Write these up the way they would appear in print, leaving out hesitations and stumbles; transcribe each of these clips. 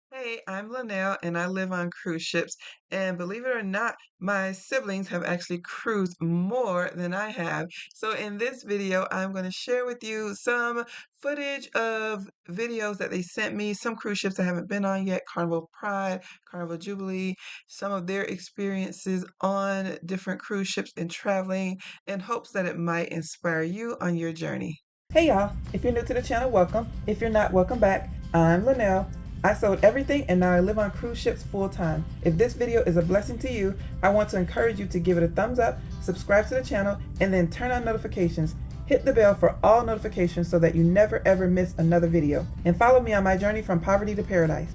Hey, I'm Linnell and I live on cruise ships. And believe it or not, my siblings have actually cruised more than I have. So in this video, I'm going to share with you some footage of videos that they sent me, some cruise ships I haven't been on yet, Carnival Pride, Carnival Jubilee, some of their experiences on different cruise ships and traveling in hopes that it might inspire you on your journey. Hey y'all, if you're new to the channel, welcome. If you're not, welcome back. I'm Linnell. I sold everything and now I live on cruise ships full time. If this video is a blessing to you, I want to encourage you to give it a thumbs up, subscribe to the channel, and then turn on notifications. Hit the bell for all notifications so that you never ever miss another video. And follow me on my journey from poverty to paradise.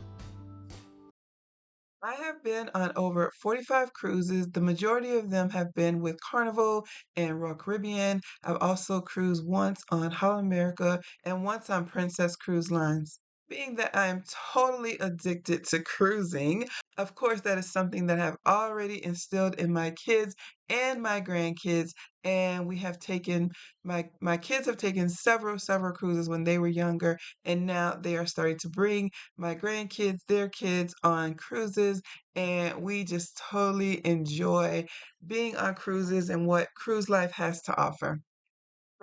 I have been on over 45 cruises. The majority of them have been with Carnival and Royal Caribbean. I've also cruised once on Holland America and once on Princess Cruise Lines. Being that I'm totally addicted to cruising, of course, that is something that I've already instilled in my kids and my grandkids. And we have taken my kids have taken several cruises when they were younger, and now they are starting to bring my grandkids, their kids on cruises, and we just totally enjoy being on cruises and what cruise life has to offer.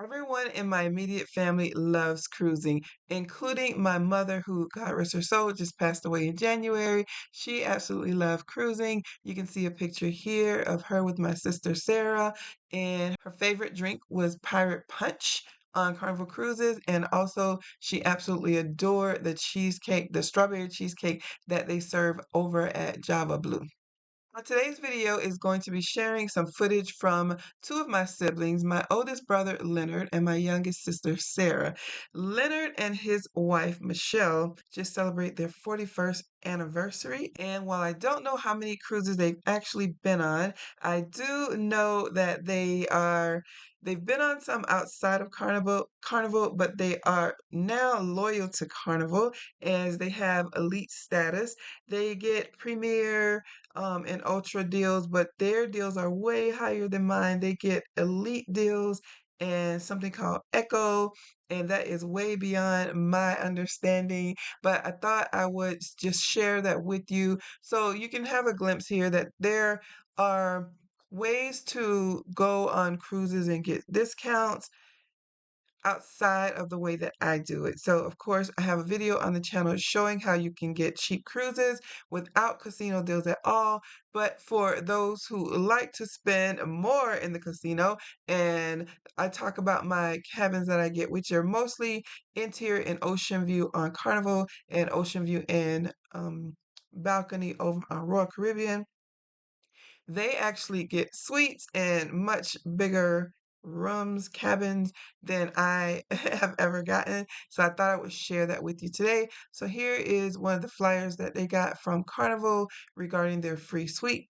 Everyone in my immediate family loves cruising, including my mother, who, God rest her soul, just passed away in January. She absolutely loved cruising. You can see a picture here of her with my sister Sarah, and her favorite drink was Pirate Punch on Carnival Cruises, and also she absolutely adored the cheesecake, the strawberry cheesecake that they serve over at Java Blue. Today's video is going to be sharing some footage from two of my siblings, my oldest brother Leonard and my youngest sister Sarah. Leonard and his wife Michelle just celebrate their 41st anniversary, and while I don't know how many cruises they've actually been on, I do know that they've been on some outside of Carnival, but they are now loyal to Carnival as they have elite status. They get premier and ultra deals, but their deals are way higher than mine. They get elite deals and something called Echo, and that is way beyond my understanding. But I thought I would just share that with you so you can have a glimpse here that there are ways to go on cruises and get discounts outside of the way that I do it. So, of course, I have a video on the channel showing how you can get cheap cruises without casino deals at all. But for those who like to spend more in the casino, and I talk about my cabins that I get, which are mostly interior and ocean view on Carnival and ocean view and balcony over on Royal Caribbean. They actually get suites and much bigger rooms, cabins than I have ever gotten. So I thought I would share that with you today. So here is one of the flyers that they got from Carnival regarding their free suite.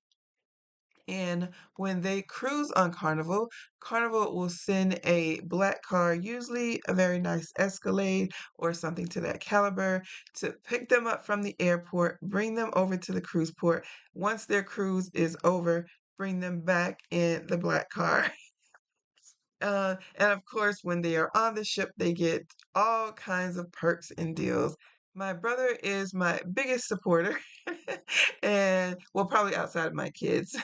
And when they cruise on Carnival, Carnival will send a black car, usually a very nice Escalade or something to that caliber, to pick them up from the airport, bring them over to the cruise port. Once their cruise is over, bring them back in the black car. And of course, when they are on the ship, they get all kinds of perks and deals. My brother is my biggest supporter, and well, probably outside of my kids.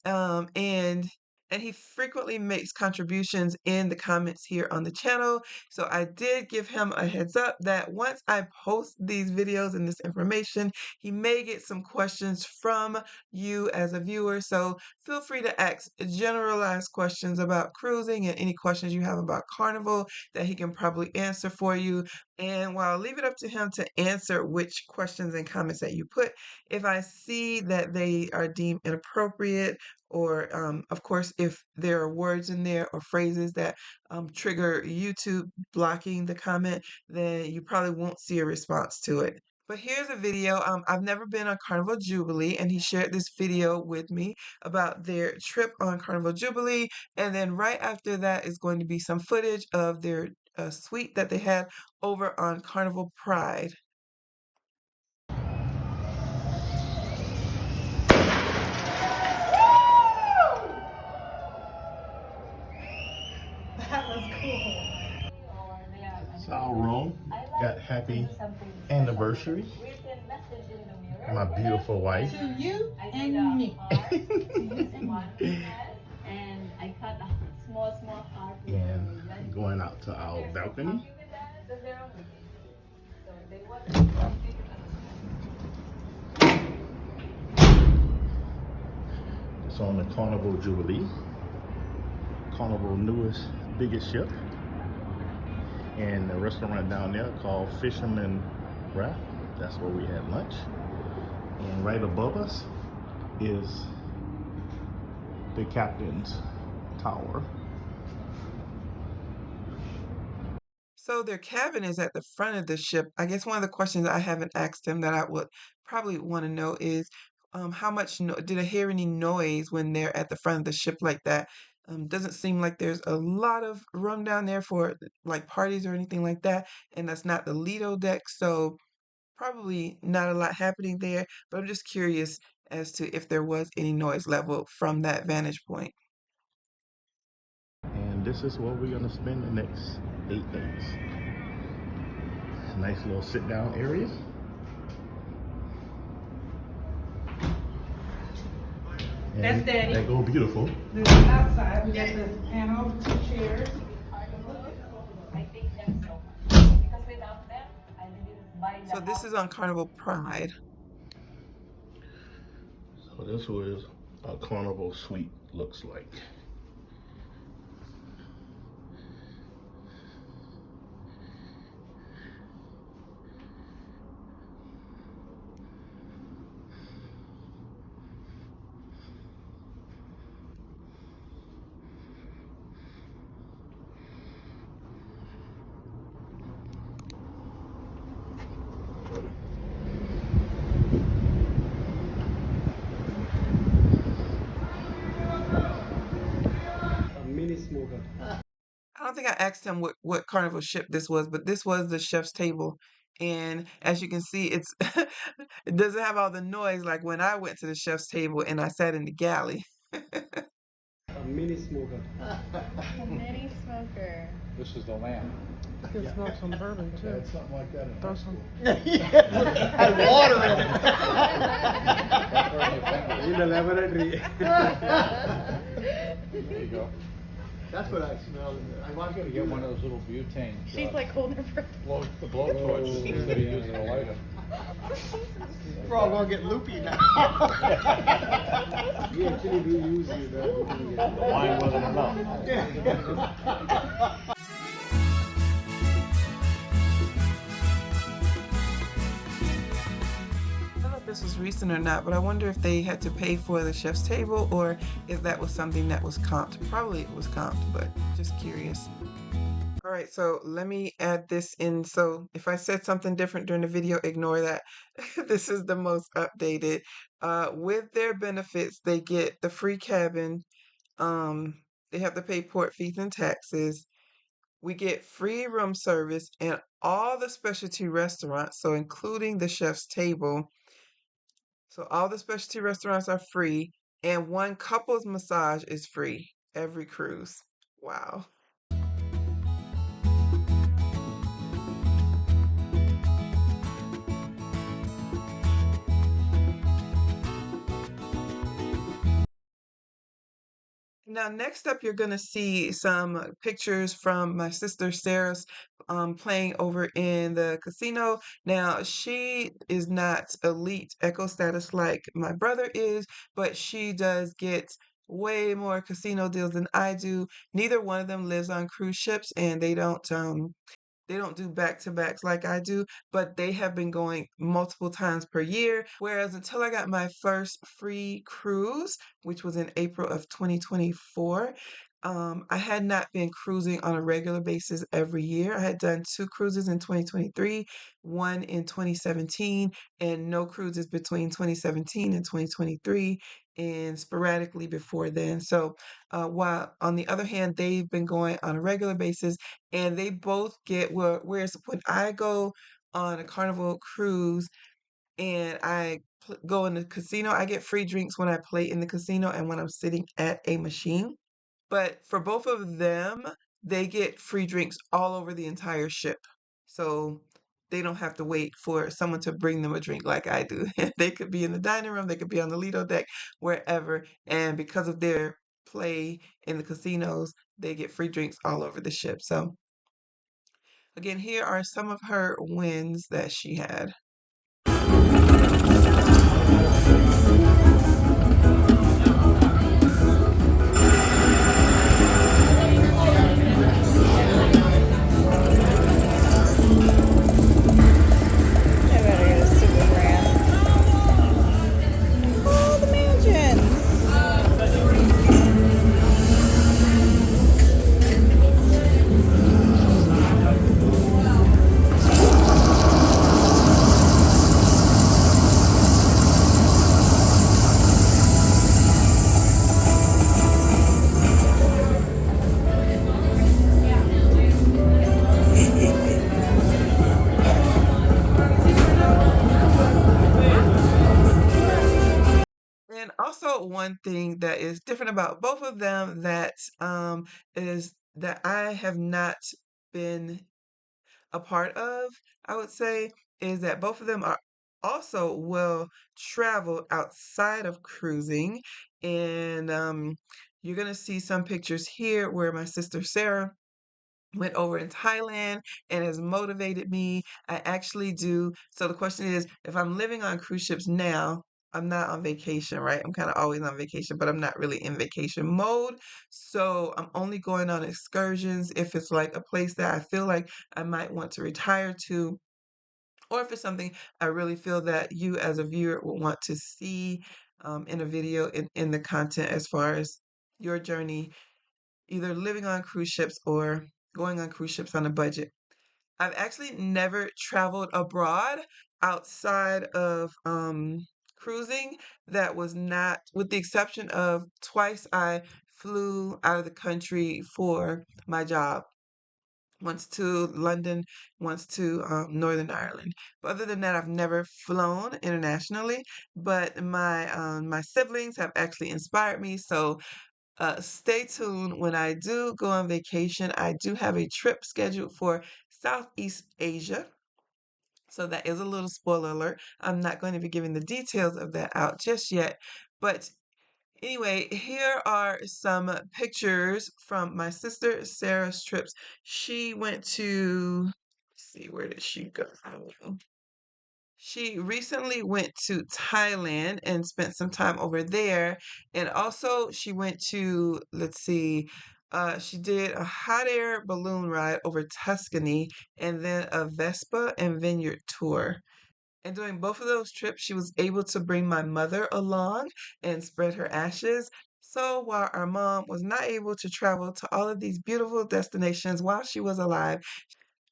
um, and and he frequently makes contributions in the comments here on the channel. So I did give him a heads up that once I post these videos and this information, he may get some questions from you as a viewer. So feel free to ask generalized questions about cruising and any questions you have about Carnival that he can probably answer for you. And while I'll leave it up to him to answer which questions and comments that you put, if I see that they are deemed inappropriate, or of course, if there are words in there or phrases that trigger YouTube blocking the comment, then you probably won't see a response to it. But here's a video. I've never been on Carnival Jubilee, and he shared this video with me about their trip on Carnival Jubilee. And then right after that is going to be some footage of their suite that they had over on Carnival Pride. That was cool. It's our room. Got happy anniversary. My beautiful wife. To you and me. And going out to our balcony. It's on the Carnival Jubilee. Carnival newest, biggest ship. And a restaurant down there called Fisherman Raft. That's where we had lunch. And right above us is the captain's tower. So their cabin is at the front of the ship. I guess one of the questions I haven't asked him that I would probably want to know is how much did I hear any noise when they're at the front of the ship like that? Doesn't seem like there's a lot of room down there for like parties or anything like that, and that's not the Lido deck, so probably not a lot happening there. But I'm just curious as to if there was any noise level from that vantage point. And this is where we're gonna spend the next 8 days. Nice little sit down area. And That's Daddy. that go beautiful. This is outside. We got the panel, 2 chairs. So this is on Carnival Pride. So this was a Carnival suite looks like. I don't think I asked him what carnival ship this was, but this was the chef's table. And as you can see, it doesn't have all the noise like when I went to the chef's table and I sat in the galley. Mini smoker. A mini smoker. This is the lamp. You can smoke some bourbon too. Had something like that in Throw high some. school. Had water in it. In the laboratory. There you go. That's what I smelled. I I'm want gonna get one of those little butane. She's like holding her breath. The blowtorch instead of using a lighter. We're all gonna get loopy now. We actually do use it. The wine wasn't enough. I don't know if this was recent or not, but I wonder if they had to pay for the chef's table or if that was something that was comped. Probably it was comped, but just curious. All right, so let me add this in. So if I said something different during the video, ignore that. This is the most updated. With their benefits, they get the free cabin. They have to pay port fees and taxes. We get free room service and all the specialty restaurants, so including the chef's table. So all the specialty restaurants are free, and one couple's massage is free every cruise. Wow. Now, next up, you're going to see some pictures from my sister Sarah's playing over in the casino. Now, she is not elite eco status like my brother is, but she does get way more casino deals than I do. Neither one of them lives on cruise ships, and they don't do back-to-backs like I do, but they have been going multiple times per year. Whereas until I got my first free cruise, which was in April of 2024, I had not been cruising on a regular basis every year. I had done 2 cruises in 2023, one in 2017, and no cruises between 2017 and 2023, and sporadically before then. So, while on the other hand, they've been going on a regular basis, and they both get whereas when I go on a Carnival cruise and go in the casino, I get free drinks when I play in the casino and when I'm sitting at a machine. But for both of them, they get free drinks all over the entire ship. So they don't have to wait for someone to bring them a drink like I do. They could be in the dining room, they could be on the Lido deck, wherever. And because of their play in the casinos, they get free drinks all over the ship. So, again, here are some of her wins that she had. I better get a super brand. Oh, the mansions. And also one thing that is different about both of them that is that I have not been a part of, I would say, is that both of them are also well traveled outside of cruising. And you're gonna see some pictures here where my sister Sarah went over in Thailand and has motivated me. I actually do. So the question is, if I'm living on cruise ships now, I'm not on vacation, right? I'm kind of always on vacation, but I'm not really in vacation mode. So I'm only going on excursions if it's like a place that I feel like I might want to retire to, or if it's something I really feel that you as a viewer will want to see in a video in the content as far as your journey either living on cruise ships or going on cruise ships on a budget. I've actually never traveled abroad outside of cruising that was not, with the exception of twice I flew out of the country for my job. Once to London, once to Northern Ireland. But other than that, I've never flown internationally. But my siblings have actually inspired me. So stay tuned when I do go on vacation. I do have a trip scheduled for Southeast Asia. So that is a little spoiler alert. I'm not going to be giving the details of that out just yet. But anyway, here are some pictures from my sister Sarah's trips. She went to, let's see, where did she go? She recently went to Thailand and spent some time over there. And also she went to, let's see, she did a hot air balloon ride over Tuscany and then a Vespa and vineyard tour. And during both of those trips, she was able to bring my mother along and spread her ashes. So while our mom was not able to travel to all of these beautiful destinations while she was alive,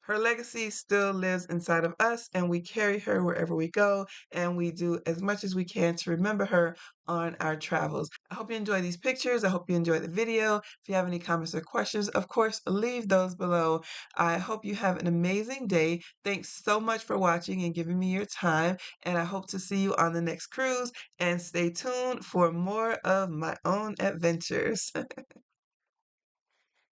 her legacy still lives inside of us, and we carry her wherever we go, and we do as much as we can to remember her on our travels. I hope you enjoy these pictures. I hope you enjoy the video. If you have any comments or questions, of course, leave those below. I hope you have an amazing day. Thanks so much for watching and giving me your time, and I hope to see you on the next cruise, and stay tuned for more of my own adventures.